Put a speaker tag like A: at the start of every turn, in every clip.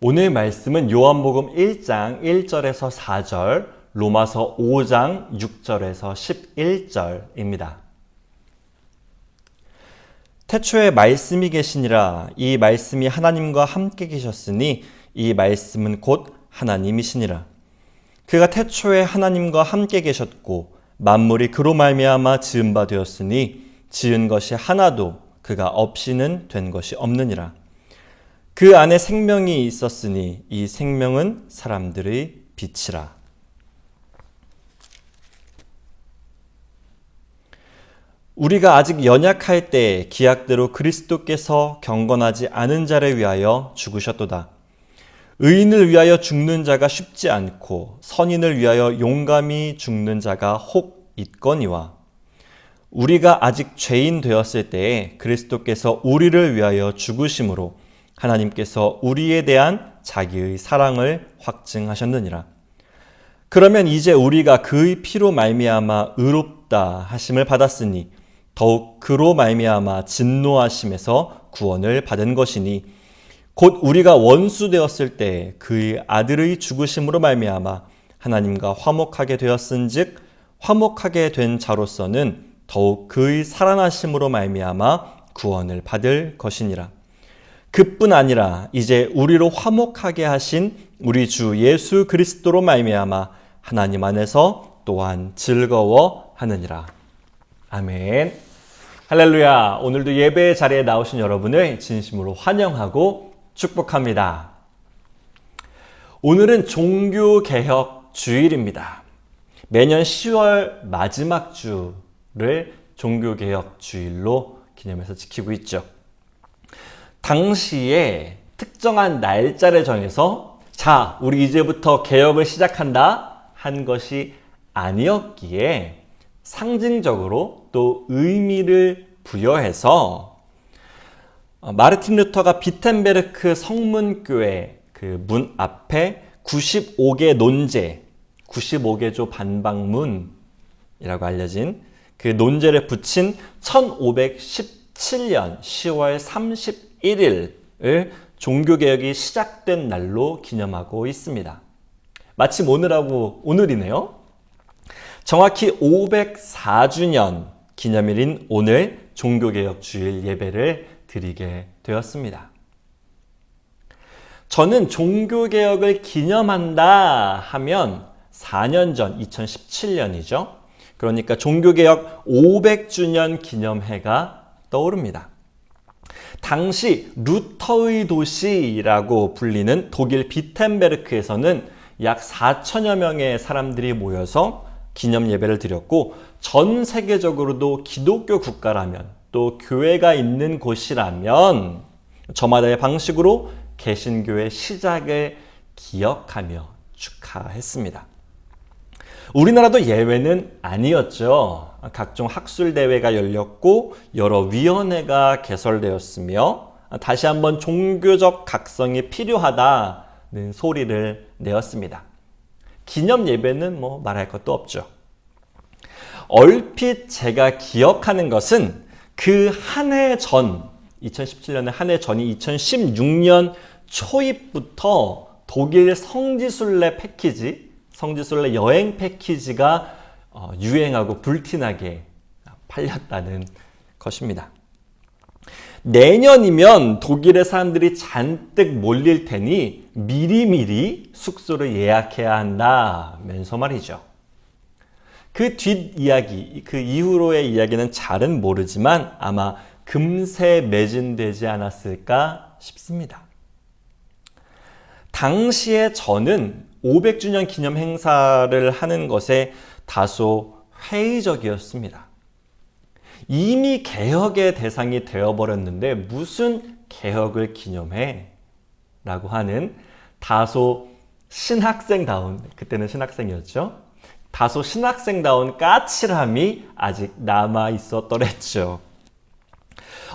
A: 오늘 말씀은 요한복음 1장 1절에서 4절, 로마서 5장 6절에서 11절입니다. 태초에 말씀이 계시니라. 이 말씀이 하나님과 함께 계셨으니 이 말씀은 곧 하나님이시니라. 그가 태초에 하나님과 함께 계셨고 만물이 그로 말미암아 지은 바 되었으니 지은 것이 하나도 그가 없이는 된 것이 없느니라. 그 안에 생명이 있었으니 이 생명은 사람들의 빛이라. 우리가 아직 연약할 때 기약대로 그리스도께서 경건하지 않은 자를 위하여 죽으셨도다. 의인을 위하여 죽는 자가 쉽지 않고 선인을 위하여 용감히 죽는 자가 혹 있거니와 우리가 아직 죄인 되었을 때에 그리스도께서 우리를 위하여 죽으심으로 하나님께서 우리에 대한 자기의 사랑을 확증하셨느니라. 그러면 이제 우리가 그의 피로 말미암아 의롭다 하심을 받았으니 더욱 그로 말미암아 진노하심에서 구원을 받은 것이니 곧 우리가 원수 되었을 때 그의 아들의 죽으심으로 말미암아 하나님과 화목하게 되었은즉 화목하게 된 자로서는 더욱 그의 살아나심으로 말미암아 구원을 받을 것이니라. 그뿐 아니라 이제 우리로 화목하게 하신 우리 주 예수 그리스도로 말미암아 하나님 안에서 또한 즐거워하느니라. 아멘. 할렐루야. 오늘도 예배 자리에 나오신 여러분을 진심으로 환영하고 축복합니다. 오늘은 종교개혁 주일입니다. 매년 10월 마지막 주를 종교개혁 주일로 기념해서 지키고 있죠. 당시에 특정한 날짜를 정해서 자, 우리 이제부터 개혁을 시작한다 한 것이 아니었기에 상징적으로 또 의미를 부여해서 마르틴 루터가 비텐베르크 성문교회 그 문 앞에 95개 논제, 95개조 반박문이라고 알려진 그 논제를 붙인 1517년 10월 31일을 종교개혁이 시작된 날로 기념하고 있습니다. 마침 오늘이네요. 정확히 504주년 기념일인 오늘 종교개혁 주일 예배를 드리게 되었습니다. 저는 종교개혁을 기념한다 하면 4년 전 2017년이죠. 그러니까 종교개혁 500주년 기념해가 떠오릅니다. 당시 루터의 도시라고 불리는 독일 비텐베르크에서는 약 4천여 명의 사람들이 모여서 기념 예배를 드렸고 전 세계적으로도 기독교 국가라면 또 교회가 있는 곳이라면 저마다의 방식으로 개신교의 시작을 기억하며 축하했습니다. 우리나라도 예외는 아니었죠. 각종 학술대회가 열렸고 여러 위원회가 개설되었으며 다시 한번 종교적 각성이 필요하다는 소리를 내었습니다. 기념 예배는 말할 것도 없죠. 얼핏 제가 기억하는 것은 그 한 해 전, 2017년의 한 해 전이 2016년 초입부터 독일 성지순례 여행 패키지가 유행하고 불티나게 팔렸다는 것입니다. 내년이면 독일의 사람들이 잔뜩 몰릴 테니 미리미리 숙소를 예약해야 한다면서 말이죠. 그 뒷이야기, 그 이후로의 이야기는 잘은 모르지만 아마 금세 매진되지 않았을까 싶습니다. 당시에 저는 500주년 기념 행사를 하는 것에 다소 회의적이었습니다. 이미 개혁의 대상이 되어버렸는데 무슨 개혁을 기념해? 라고 하는 다소 신학생다운, 그때는 신학생이었죠. 다소 신학생다운 까칠함이 아직 남아 있었더랬죠.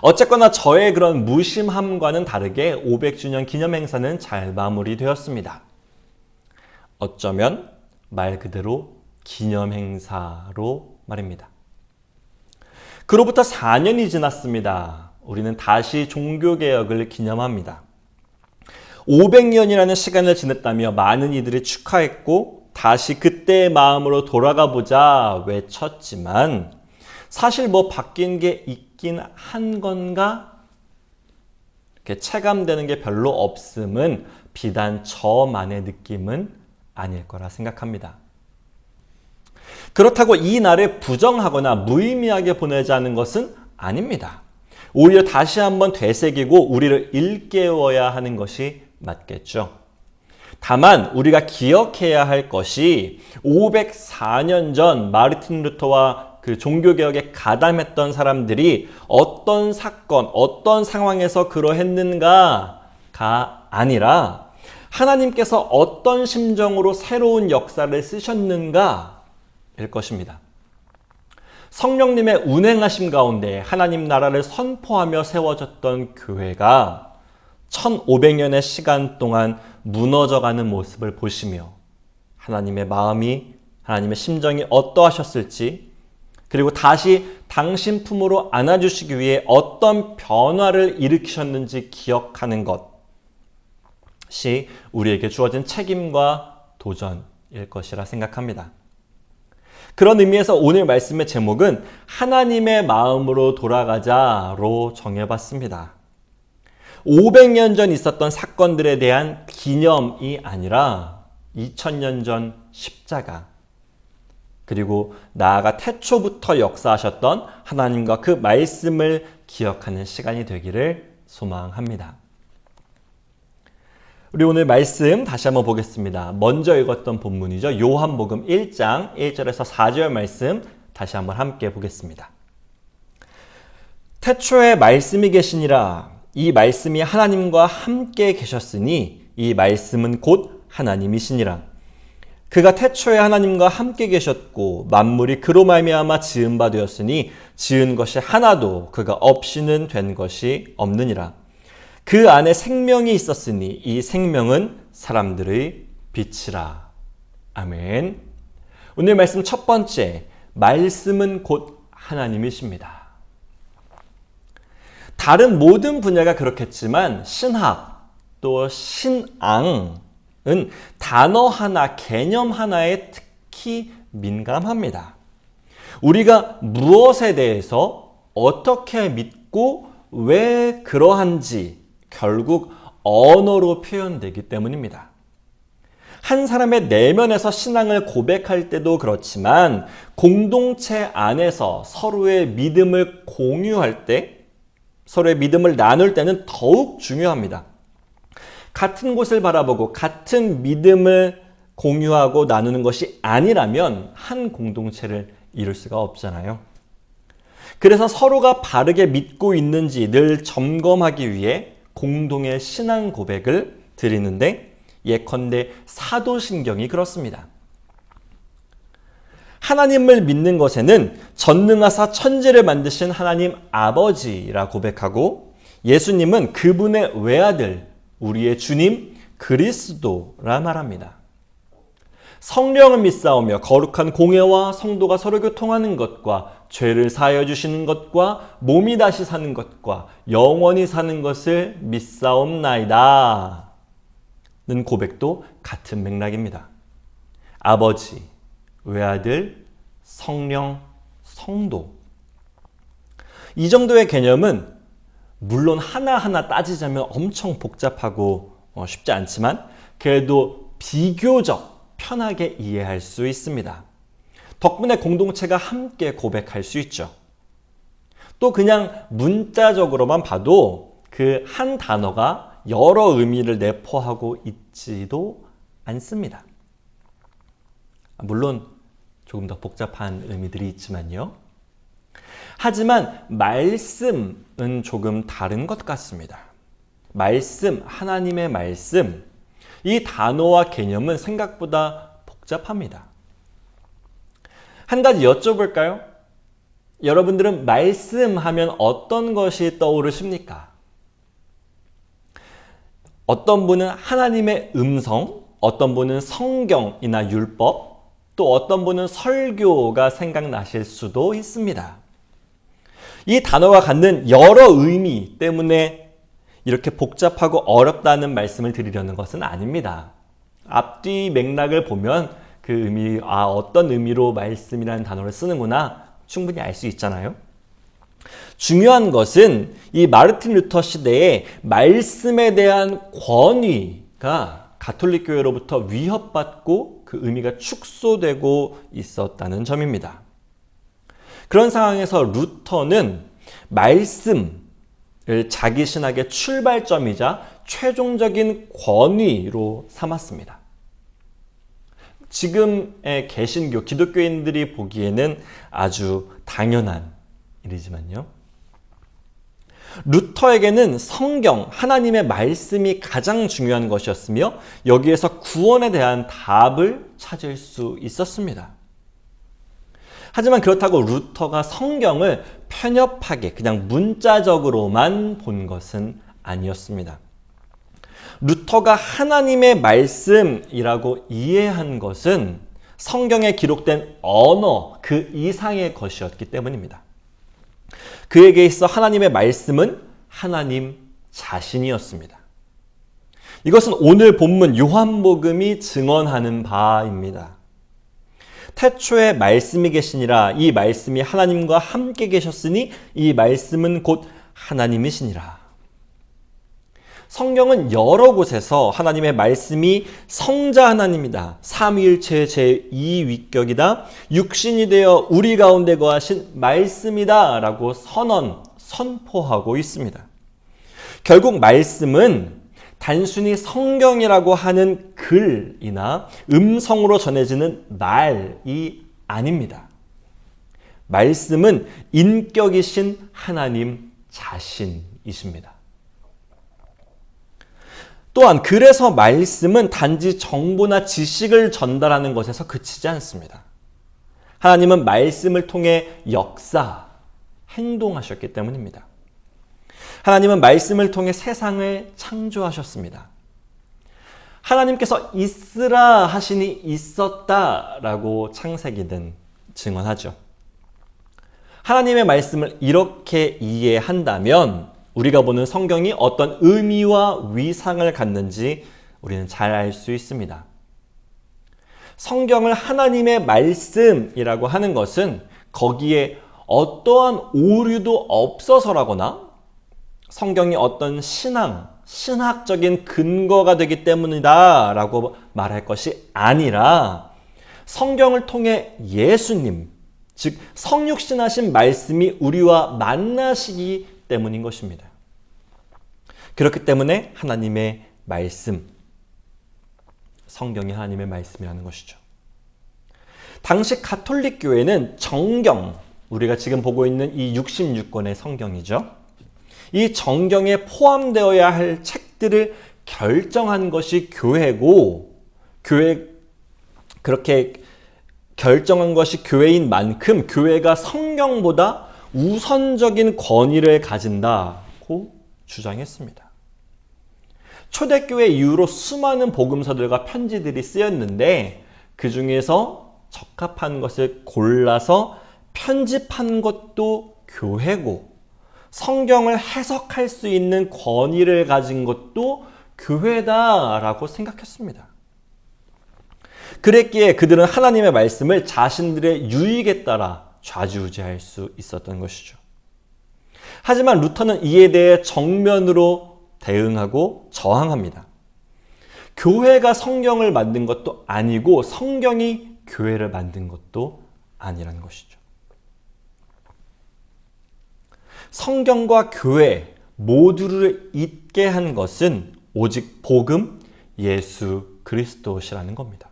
A: 어쨌거나 저의 그런 무심함과는 다르게 500주년 기념 행사는 잘 마무리되었습니다. 어쩌면 말 그대로 기념 행사로 말입니다. 그로부터 4년이 지났습니다. 우리는 다시 종교개혁을 기념합니다. 500년이라는 시간을 지냈다며 많은 이들이 축하했고 다시 그때의 마음으로 돌아가 보자 외쳤지만 사실 뭐 바뀐 게 있긴 한 건가? 이렇게 체감되는 게 별로 없음은 비단 저만의 느낌은 아닐 거라 생각합니다. 그렇다고 이 날을 부정하거나 무의미하게 보내자는 것은 아닙니다. 오히려 다시 한번 되새기고 우리를 일깨워야 하는 것이 맞겠죠. 다만 우리가 기억해야 할 것이 504년 전 마르틴 루터와 그 종교개혁에 가담했던 사람들이 어떤 사건, 어떤 상황에서 그러했는가가 아니라 하나님께서 어떤 심정으로 새로운 역사를 쓰셨는가 일 것입니다. 성령님의 운행하심 가운데 하나님 나라를 선포하며 세워졌던 교회가 1500년의 시간 동안 무너져가는 모습을 보시며 하나님의 마음이, 하나님의 심정이 어떠하셨을지, 그리고 다시 당신 품으로 안아주시기 위해 어떤 변화를 일으키셨는지 기억하는 것이 우리에게 주어진 책임과 도전일 것이라 생각합니다. 그런 의미에서 오늘 말씀의 제목은 하나님의 마음으로 돌아가자로 정해봤습니다. 500년 전 있었던 사건들에 대한 기념이 아니라 2000년 전 십자가, 그리고 나아가 태초부터 역사하셨던 하나님과 그 말씀을 기억하는 시간이 되기를 소망합니다. 우리 오늘 말씀 다시 한번 보겠습니다. 먼저 읽었던 본문이죠. 요한복음 1장 1절에서 4절 말씀 다시 한번 함께 보겠습니다. 태초에 말씀이 계시니라. 이 말씀이 하나님과 함께 계셨으니 이 말씀은 곧 하나님이시니라. 그가 태초에 하나님과 함께 계셨고 만물이 그로 말미암아 지은 바 되었으니 지은 것이 하나도 그가 없이는 된 것이 없느니라. 그 안에 생명이 있었으니 이 생명은 사람들의 빛이라. 아멘. 오늘 말씀 첫 번째, 말씀은 곧 하나님이십니다. 다른 모든 분야가 그렇겠지만 신학 또 신앙은 단어 하나, 개념 하나에 특히 민감합니다. 우리가 무엇에 대해서 어떻게 믿고 왜 그러한지 결국 언어로 표현되기 때문입니다. 한 사람의 내면에서 신앙을 고백할 때도 그렇지만 공동체 안에서 서로의 믿음을 공유할 때, 서로의 믿음을 나눌 때는 더욱 중요합니다. 같은 곳을 바라보고 같은 믿음을 공유하고 나누는 것이 아니라면 한 공동체를 이룰 수가 없잖아요. 그래서 서로가 바르게 믿고 있는지 늘 점검하기 위해 공동의 신앙 고백을 드리는데 예컨대 사도신경이 그렇습니다. 하나님을 믿는 것에는 전능하사 천지를 만드신 하나님 아버지라 고백하고 예수님은 그분의 외아들, 우리의 주님 그리스도라 말합니다. 성령을 믿사오며 거룩한 공예와 성도가 서로 교통하는 것과 죄를 사하여 주시는 것과 몸이 다시 사는 것과 영원히 사는 것을 믿사옵나이다 는 고백도 같은 맥락입니다. 아버지, 외아들, 성령, 성도. 이 정도의 개념은 물론 하나하나 따지자면 엄청 복잡하고 쉽지 않지만 그래도 비교적 편하게 이해할 수 있습니다. 덕분에 공동체가 함께 고백할 수 있죠. 또 그냥 문자적으로만 봐도 그 한 단어가 여러 의미를 내포하고 있지도 않습니다. 물론 조금 더 복잡한 의미들이 있지만요. 하지만 말씀은 조금 다른 것 같습니다. 말씀, 하나님의 말씀, 이 단어와 개념은 생각보다 복잡합니다. 한 가지 여쭤볼까요? 여러분들은 말씀하면 어떤 것이 떠오르십니까? 어떤 분은 하나님의 음성, 어떤 분은 성경이나 율법, 또 어떤 분은 설교가 생각나실 수도 있습니다. 이 단어가 갖는 여러 의미 때문에 이렇게 복잡하고 어렵다는 말씀을 드리려는 것은 아닙니다. 앞뒤 맥락을 보면 그 의미, 어떤 의미로 말씀이라는 단어를 쓰는구나 충분히 알 수 있잖아요. 중요한 것은 이 마르틴 루터 시대에 말씀에 대한 권위가 가톨릭 교회로부터 위협받고 그 의미가 축소되고 있었다는 점입니다. 그런 상황에서 루터는 말씀을 자기 신학의 출발점이자 최종적인 권위로 삼았습니다. 지금의 개신교, 기독교인들이 보기에는 아주 당연한 일이지만요. 루터에게는 성경, 하나님의 말씀이 가장 중요한 것이었으며 여기에서 구원에 대한 답을 찾을 수 있었습니다. 하지만 그렇다고 루터가 성경을 편협하게 그냥 문자적으로만 본 것은 아니었습니다. 루터가 하나님의 말씀이라고 이해한 것은 성경에 기록된 언어 그 이상의 것이었기 때문입니다. 그에게 있어 하나님의 말씀은 하나님 자신이었습니다. 이것은 오늘 본문 요한복음이 증언하는 바입니다. 태초에 말씀이 계시니라 이 말씀이 하나님과 함께 계셨으니 이 말씀은 곧 하나님이시니라. 성경은 여러 곳에서 하나님의 말씀이 성자 하나님이다. 삼위일체 제2위격이다. 육신이 되어 우리 가운데 거하신 말씀이다. 라고 선포하고 있습니다. 결국 말씀은 단순히 성경이라고 하는 글이나 음성으로 전해지는 말이 아닙니다. 말씀은 인격이신 하나님 자신이십니다. 또한 그래서 말씀은 단지 정보나 지식을 전달하는 것에서 그치지 않습니다. 하나님은 말씀을 통해 행동하셨기 때문입니다. 하나님은 말씀을 통해 세상을 창조하셨습니다. 하나님께서 있으라 하시니 있었다라고 창세기는 증언하죠. 하나님의 말씀을 이렇게 이해한다면 우리가 보는 성경이 어떤 의미와 위상을 갖는지 우리는 잘 알 수 있습니다. 성경을 하나님의 말씀이라고 하는 것은 거기에 어떠한 오류도 없어서라거나 성경이 어떤 신학적인 근거가 되기 때문이다 라고 말할 것이 아니라 성경을 통해 예수님, 즉 성육신하신 말씀이 우리와 만나시기 때문인 것입니다. 그렇기 때문에 하나님의 말씀, 성경이 하나님의 말씀이라는 것이죠. 당시 가톨릭 교회는 정경, 우리가 지금 보고 있는 이 66권의 성경이죠. 이 정경에 포함되어야 할 책들을 결정한 것이 교회고, 그렇게 결정한 것이 교회인 만큼 교회가 성경보다 우선적인 권위를 가진다고 주장했습니다. 초대교회 이후로 수많은 복음서들과 편지들이 쓰였는데 그 중에서 적합한 것을 골라서 편집한 것도 교회고 성경을 해석할 수 있는 권위를 가진 것도 교회다라고 생각했습니다. 그랬기에 그들은 하나님의 말씀을 자신들의 유익에 따라 좌지우지할 수 있었던 것이죠. 하지만 루터는 이에 대해 정면으로 대응하고 저항합니다. 교회가 성경을 만든 것도 아니고 성경이 교회를 만든 것도 아니라는 것이죠. 성경과 교회 모두를 잇게 한 것은 오직 복음 예수 그리스도시라는 겁니다.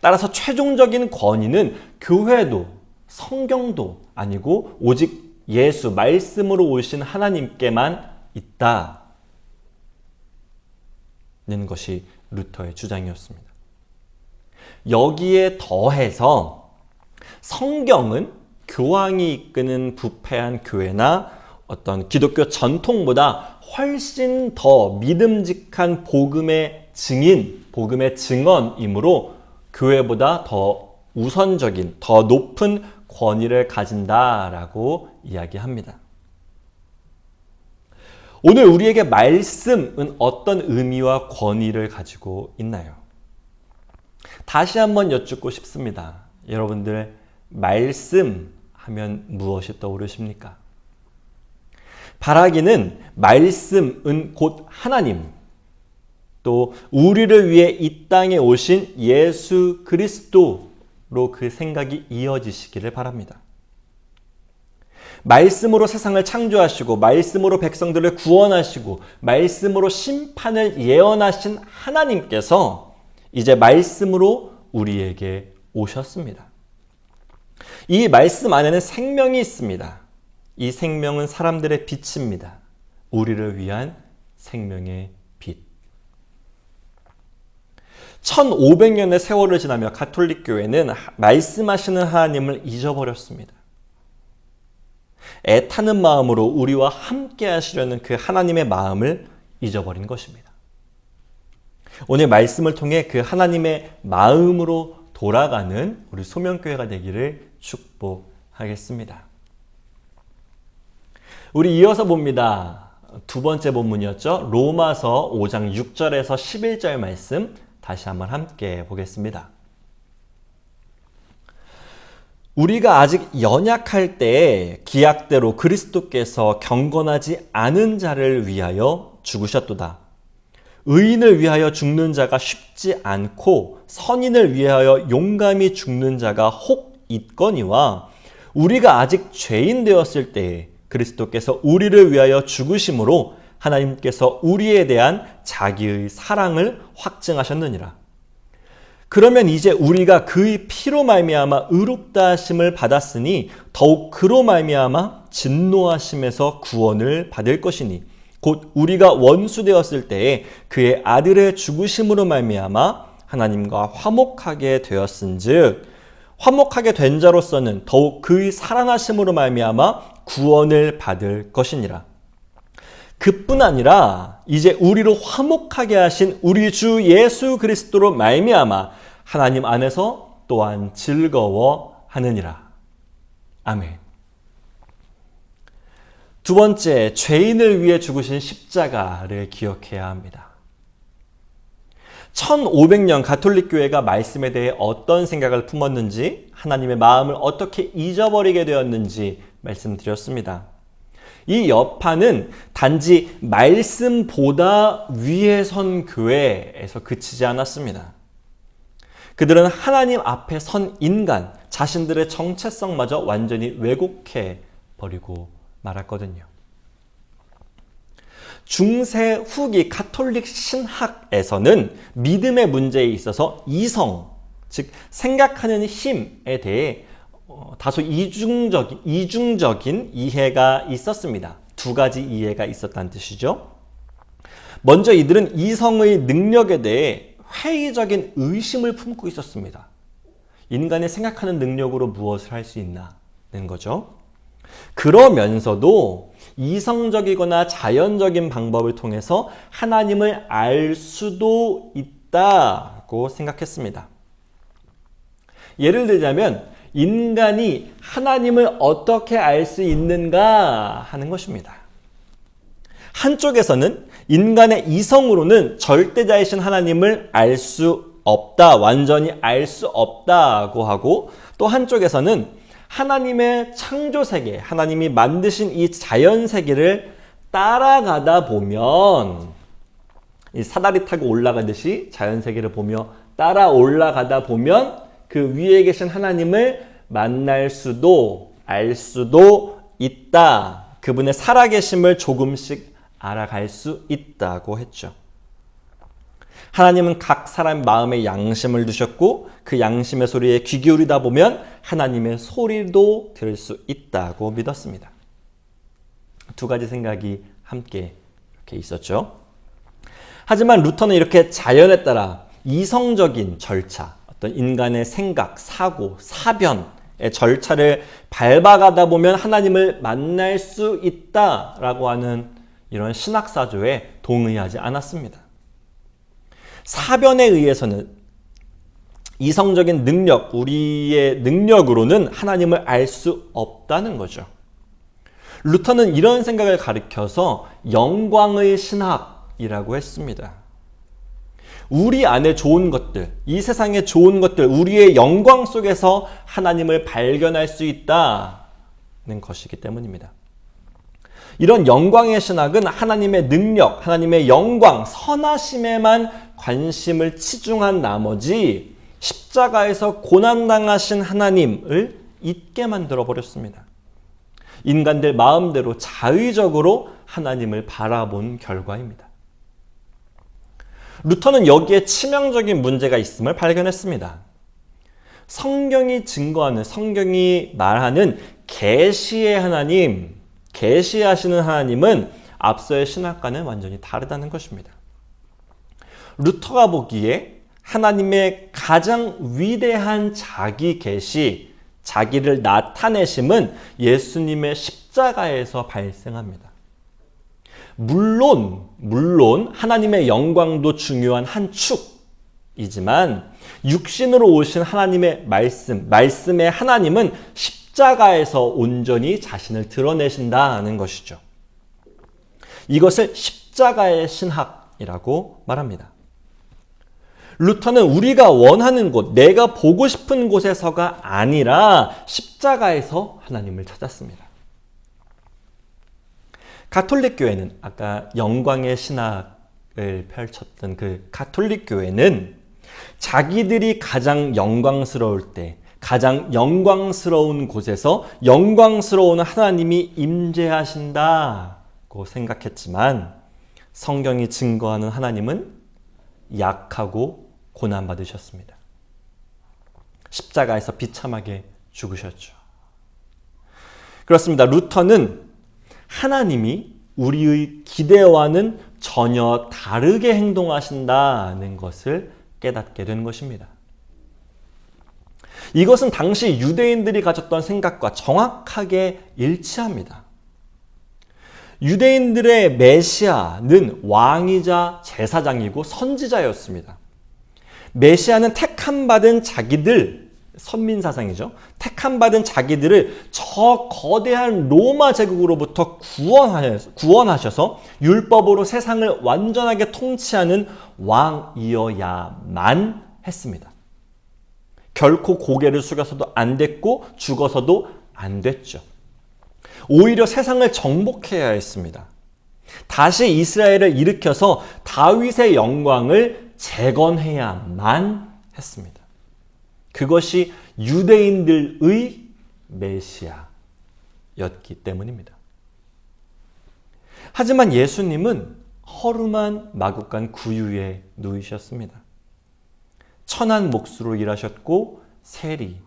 A: 따라서 최종적인 권위는 교회도 성경도 아니고 오직 예수 말씀으로 오신 하나님께만 있다는 것이 루터의 주장이었습니다. 여기에 더해서 성경은 교황이 이끄는 부패한 교회나 어떤 기독교 전통보다 훨씬 더 믿음직한 복음의 증인, 복음의 증언이므로 교회보다 더 우선적인, 더 높은 권위를 가진다라고 이야기합니다. 오늘 우리에게 말씀은 어떤 의미와 권위를 가지고 있나요? 다시 한번 여쭙고 싶습니다. 여러분들, 말씀 하면 무엇이 떠오르십니까? 바라기는 말씀은 곧 하나님, 또 우리를 위해 이 땅에 오신 예수 그리스도로 그 생각이 이어지시기를 바랍니다. 말씀으로 세상을 창조하시고 말씀으로 백성들을 구원하시고 말씀으로 심판을 예언하신 하나님께서 이제 말씀으로 우리에게 오셨습니다. 이 말씀 안에는 생명이 있습니다. 이 생명은 사람들의 빛입니다. 우리를 위한 생명의 빛. 1500년의 세월을 지나며 가톨릭 교회는 말씀하시는 하나님을 잊어버렸습니다. 애타는 마음으로 우리와 함께 하시려는 그 하나님의 마음을 잊어버린 것입니다. 오늘 말씀을 통해 그 하나님의 마음으로 돌아가는 우리 소명교회가 되기를 축복하겠습니다. 우리 이어서 봅니다. 두 번째 본문이었죠. 로마서 5장 6절에서 11절 말씀 다시 한번 함께 보겠습니다. 우리가 아직 연약할 때에 기약대로 그리스도께서 경건하지 않은 자를 위하여 죽으셨도다. 의인을 위하여 죽는 자가 쉽지 않고 선인을 위하여 용감히 죽는 자가 혹 있거니와 우리가 아직 죄인 되었을 때에 그리스도께서 우리를 위하여 죽으심으로 하나님께서 우리에 대한 자기의 사랑을 확증하셨느니라. 그러면 이제 우리가 그의 피로 말미암아 의롭다 하심을 받았으니 더욱 그로 말미암아 진노하심에서 구원을 받을 것이니 곧 우리가 원수 되었을 때에 그의 아들의 죽으심으로 말미암아 하나님과 화목하게 되었은즉 화목하게 된 자로서는 더욱 그의 사랑하심으로 말미암아 구원을 받을 것이니라. 그뿐 아니라 이제 우리로 화목하게 하신 우리 주 예수 그리스도로 말미암아 하나님 안에서 또한 즐거워하느니라. 아멘. 두 번째, 죄인을 위해 죽으신 십자가를 기억해야 합니다. 1500년 가톨릭 교회가 말씀에 대해 어떤 생각을 품었는지, 하나님의 마음을 어떻게 잊어버리게 되었는지 말씀드렸습니다. 이 여파는 단지 말씀보다 위에 선 교회에서 그치지 않았습니다. 그들은 하나님 앞에 선 인간, 자신들의 정체성마저 완전히 왜곡해 버리고 말았거든요. 중세 후기 가톨릭 신학에서는 믿음의 문제에 있어서 이성, 즉 생각하는 힘에 대해 다소 이중적인 이해가 있었습니다. 두 가지 이해가 있었다는 뜻이죠. 먼저 이들은 이성의 능력에 대해 회의적인 의심을 품고 있었습니다. 인간의 생각하는 능력으로 무엇을 할 수 있나는 거죠. 그러면서도 이성적이거나 자연적인 방법을 통해서 하나님을 알 수도 있다고 생각했습니다. 예를 들자면 인간이 하나님을 어떻게 알 수 있는가 하는 것입니다. 한쪽에서는 인간의 이성으로는 절대자이신 하나님을 알 수 없다, 완전히 알 수 없다고 하고, 또 한쪽에서는 하나님의 창조세계, 하나님이 만드신 이 자연세계를 따라가다 보면, 이 사다리 타고 올라가듯이 자연세계를 보며 따라 올라가다 보면 그 위에 계신 하나님을 만날 수도 알 수도 있다. 그분의 살아계심을 조금씩 알아갈 수 있다고 했죠. 하나님은 각 사람 마음에 양심을 두셨고 그 양심의 소리에 귀 기울이다 보면 하나님의 소리도 들을 수 있다고 믿었습니다. 두 가지 생각이 함께 이렇게 있었죠. 하지만 루터는 이렇게 자연에 따라 이성적인 절차, 어떤 인간의 생각, 사고, 사변의 절차를 밟아가다 보면 하나님을 만날 수 있다라고 하는 이런 신학사조에 동의하지 않았습니다. 사변에 의해서는 이성적인 능력, 우리의 능력으로는 하나님을 알 수 없다는 거죠. 루터는 이런 생각을 가리켜서 영광의 신학이라고 했습니다. 우리 안에 좋은 것들, 이 세상의 좋은 것들, 우리의 영광 속에서 하나님을 발견할 수 있다는 것이기 때문입니다. 이런 영광의 신학은 하나님의 능력, 하나님의 영광, 선하심에만 관심을 치중한 나머지 십자가에서 고난당하신 하나님을 잊게 만들어 버렸습니다. 인간들 마음대로 자의적으로 하나님을 바라본 결과입니다. 루터는 여기에 치명적인 문제가 있음을 발견했습니다. 성경이 증거하는, 성경이 말하는 계시의 하나님, 계시하시는 하나님은 앞서의 신학과는 완전히 다르다는 것입니다. 루터가 보기에 하나님의 가장 위대한 자기 계시, 자기를 나타내심은 예수님의 십자가에서 발생합니다. 물론 하나님의 영광도 중요한 한 축이지만 육신으로 오신 하나님의 말씀의 하나님은 십자가에서 온전히 자신을 드러내신다는 것이죠. 이것을 십자가의 신학이라고 말합니다. 루터는 우리가 원하는 곳, 내가 보고 싶은 곳에서가 아니라 십자가에서 하나님을 찾았습니다. 가톨릭 교회는 아까 영광의 신학을 펼쳤던 그 가톨릭 교회는 자기들이 가장 영광스러울 때, 가장 영광스러운 곳에서 영광스러운 하나님이 임재하신다고 생각했지만 성경이 증거하는 하나님은 약하고 고난받으셨습니다. 십자가에서 비참하게 죽으셨죠. 그렇습니다. 루터는 하나님이 우리의 기대와는 전혀 다르게 행동하신다는 것을 깨닫게 된 것입니다. 이것은 당시 유대인들이 가졌던 생각과 정확하게 일치합니다. 유대인들의 메시아는 왕이자 제사장이고 선지자였습니다. 메시아는 택함받은 자기들, 선민사상이죠. 택함받은 자기들을 저 거대한 로마 제국으로부터 구원하셔서 율법으로 세상을 완전하게 통치하는 왕이어야만 했습니다. 결코 고개를 숙여서도 안 됐고 죽어서도 안 됐죠. 오히려 세상을 정복해야 했습니다. 다시 이스라엘을 일으켜서 다윗의 영광을 재건해야만 했습니다. 그것이 유대인들의 메시아였기 때문입니다. 하지만 예수님은 허름한 마구간 구유에 누이셨습니다. 천한 몫으로 일하셨고 세리,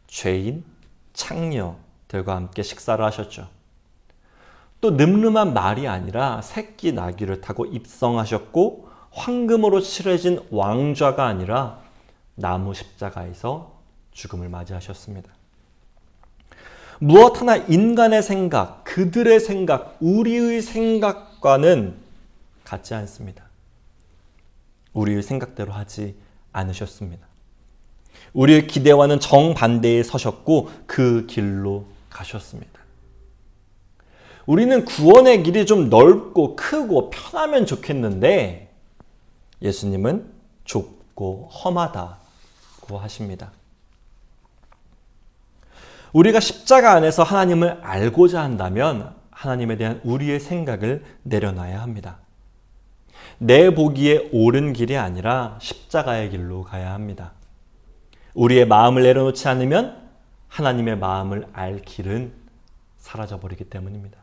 A: 죄인, 창녀들과 함께 식사를 하셨죠. 또 늠름한 말이 아니라 새끼 나귀를 타고 입성하셨고 황금으로 칠해진 왕좌가 아니라 나무 십자가에서 죽음을 맞이하셨습니다. 무엇 하나 인간의 생각, 그들의 생각, 우리의 생각과는 같지 않습니다. 우리의 생각대로 하지 않으셨습니다. 우리의 기대와는 정반대에 서셨고 그 길로 가셨습니다. 우리는 구원의 길이 좀 넓고 크고 편하면 좋겠는데 예수님은 좁고 험하다고 하십니다. 우리가 십자가 안에서 하나님을 알고자 한다면 하나님에 대한 우리의 생각을 내려놔야 합니다. 내 보기에 옳은 길이 아니라 십자가의 길로 가야 합니다. 우리의 마음을 내려놓지 않으면 하나님의 마음을 알 길은 사라져버리기 때문입니다.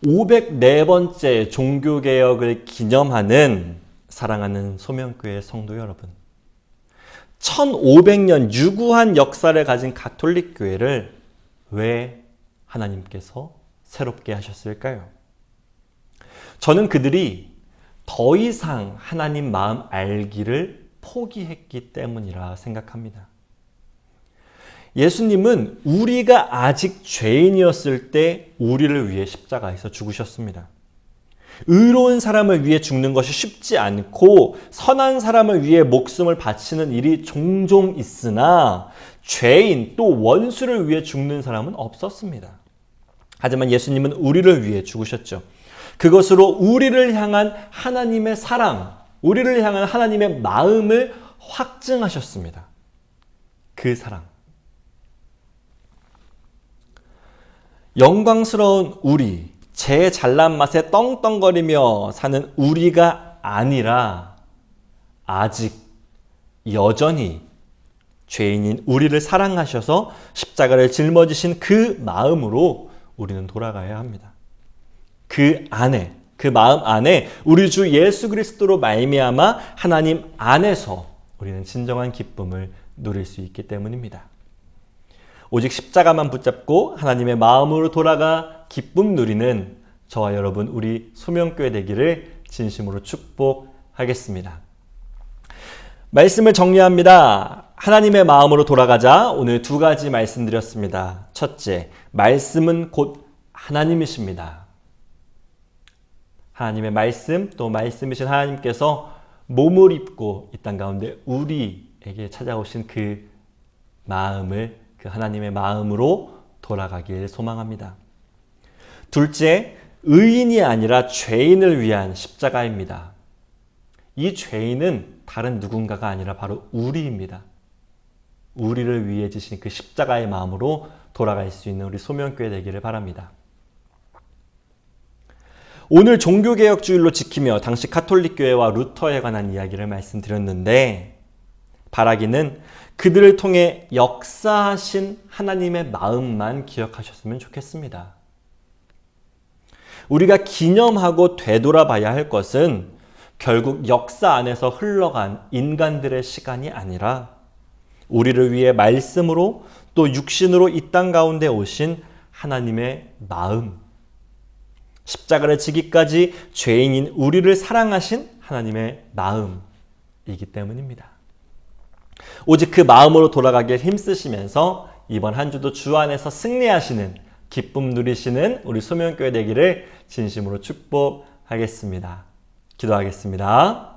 A: 504번째 종교개혁을 기념하는 사랑하는 소명교회 성도 여러분, 1500년 유구한 역사를 가진 가톨릭 교회를 왜 하나님께서 새롭게 하셨을까요? 저는 그들이 더 이상 하나님 마음 알기를 포기했기 때문이라 생각합니다. 예수님은 우리가 아직 죄인이었을 때 우리를 위해 십자가에서 죽으셨습니다. 의로운 사람을 위해 죽는 것이 쉽지 않고 선한 사람을 위해 목숨을 바치는 일이 종종 있으나 죄인 또 원수를 위해 죽는 사람은 없었습니다. 하지만 예수님은 우리를 위해 죽으셨죠. 그것으로 우리를 향한 하나님의 사랑, 우리를 향한 하나님의 마음을 확증하셨습니다. 그 사랑. 영광스러운 우리, 제 잘난 맛에 떵떵거리며 사는 우리가 아니라 아직 여전히 죄인인 우리를 사랑하셔서 십자가를 짊어지신 그 마음으로 우리는 돌아가야 합니다. 그 안에, 그 마음 안에 우리 주 예수 그리스도로 말미암아 하나님 안에서 우리는 진정한 기쁨을 누릴 수 있기 때문입니다. 오직 십자가만 붙잡고 하나님의 마음으로 돌아가 기쁨 누리는 저와 여러분 우리 소명교회 되기를 진심으로 축복하겠습니다. 말씀을 정리합니다. 하나님의 마음으로 돌아가자. 오늘 두 가지 말씀드렸습니다. 첫째, 말씀은 곧 하나님이십니다. 하나님의 말씀, 또 말씀이신 하나님께서 몸을 입고 이 땅 가운데 우리에게 찾아오신 그 마음을, 그 하나님의 마음으로 돌아가길 소망합니다. 둘째, 의인이 아니라 죄인을 위한 십자가입니다. 이 죄인은 다른 누군가가 아니라 바로 우리입니다. 우리를 위해 지신 그 십자가의 마음으로 돌아갈 수 있는 우리 소명교회 되기를 바랍니다. 오늘 종교개혁주일로 지키며 당시 카톨릭교회와 루터에 관한 이야기를 말씀드렸는데, 바라기는 그들을 통해 역사하신 하나님의 마음만 기억하셨으면 좋겠습니다. 우리가 기념하고 되돌아봐야 할 것은 결국 역사 안에서 흘러간 인간들의 시간이 아니라 우리를 위해 말씀으로 또 육신으로 이 땅 가운데 오신 하나님의 마음, 십자가를 지기까지 죄인인 우리를 사랑하신 하나님의 마음이기 때문입니다. 오직 그 마음으로 돌아가길 힘쓰시면서 이번 한 주도 주 안에서 승리하시는, 기쁨 누리시는 우리 소명교회 되기를 진심으로 축복하겠습니다. 기도하겠습니다.